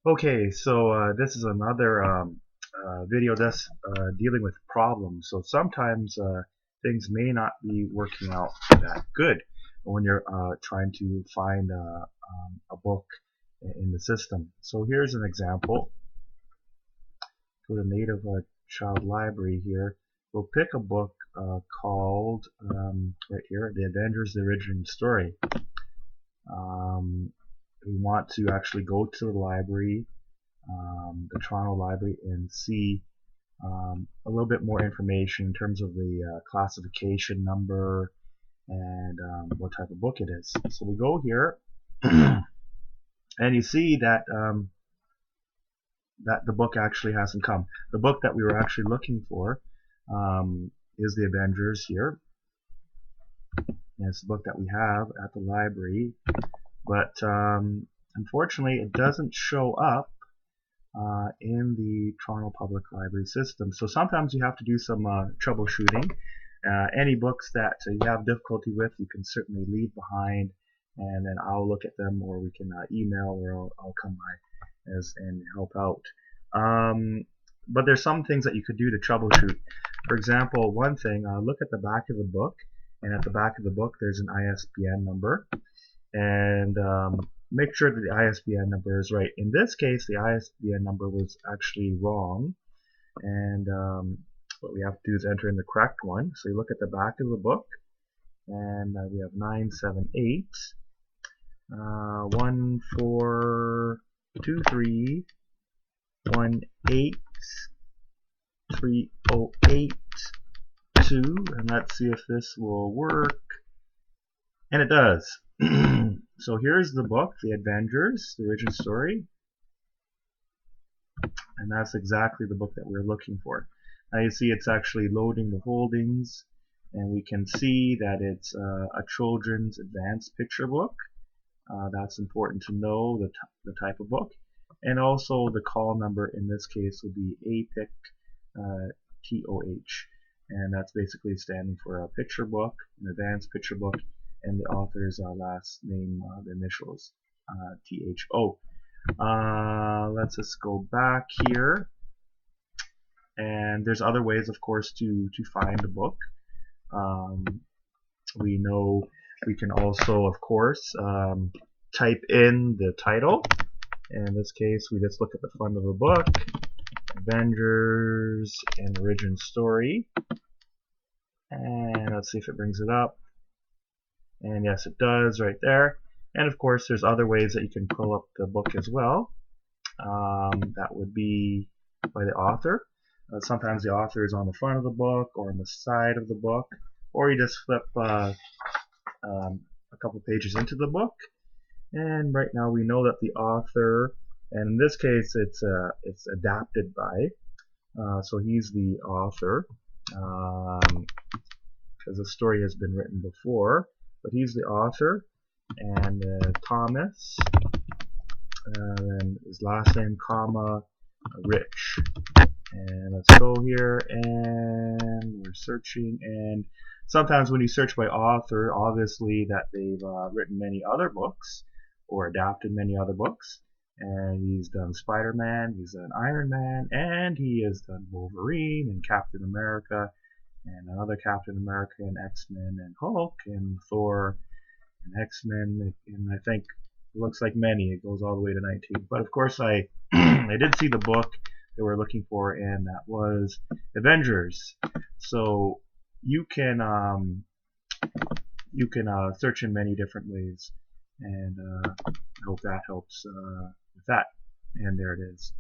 Okay, so this is another video that's dealing with problems. So sometimes things may not be working out that good when you're trying to find a book in the system. So here's an example. Go to Native Child Library here. We'll pick a book called, right here, The Avengers, the Origin Story. We want to actually go to the library, the Toronto Library, and see a little bit more information in terms of the classification number and what type of book it is. So we go here and you see that that the book actually hasn't come. The book that we were actually looking for is The Avengers here. And it's the book that we have at the library, but unfortunately it doesn't show up in the Toronto Public Library system. So sometimes you have to do some troubleshooting. Any books that you have difficulty with, you can certainly leave behind, and then I'll look at them, or we can email, or I'll come by and help out. But there's some things that you could do to troubleshoot. For example, one thing, look at the back of the book, and at the back of the book there's an ISBN number, and make sure that the ISBN number is right. In this case, the ISBN number was actually wrong, and what we have to do is enter in the correct one. So you look at the back of the book, and we have 978 1423 18308 and let's see if this will work, and it does. So here's the book, The Avengers, the Origin Story, and that's exactly the book that we're looking for. Now you see it's actually loading the holdings, and we can see that it's a children's advanced picture book. That's important to know, the type of book, and also the call number in this case will be APIC TOH, and that's basically standing for a picture book, an advanced picture book, and the author's last name, the initials, THO. Let's just go back here, and there's other ways, of course, to find the book. We know we can also, of course, type in the title. In this case, we just look at the front of the book, Avengers and Origin Story, and let's see if it brings it up. And yes, it does right there. And of course, there's other ways that you can pull up the book as well. That would be by the author. Sometimes the author is on the front of the book or on the side of the book, or you just flip a couple pages into the book. And right now we know that the author, and in this case it's adapted by, so he's the author, because the story has been written before, but he's the author, and Thomas, and his last name, comma, Rich. And let's go here, and we're searching, and sometimes when you search by author, obviously that they've written many other books or adapted many other books, and he's done Spider-Man, he's done Iron Man, and he has done Wolverine and Captain America and another Captain America and X-Men and Hulk and Thor and X-Men, and I think it looks like many. It goes all the way to 19. But of course I I did see the book that we're looking for, and that was Avengers. So you can search in many different ways, and I hope that helps with that. And there it is.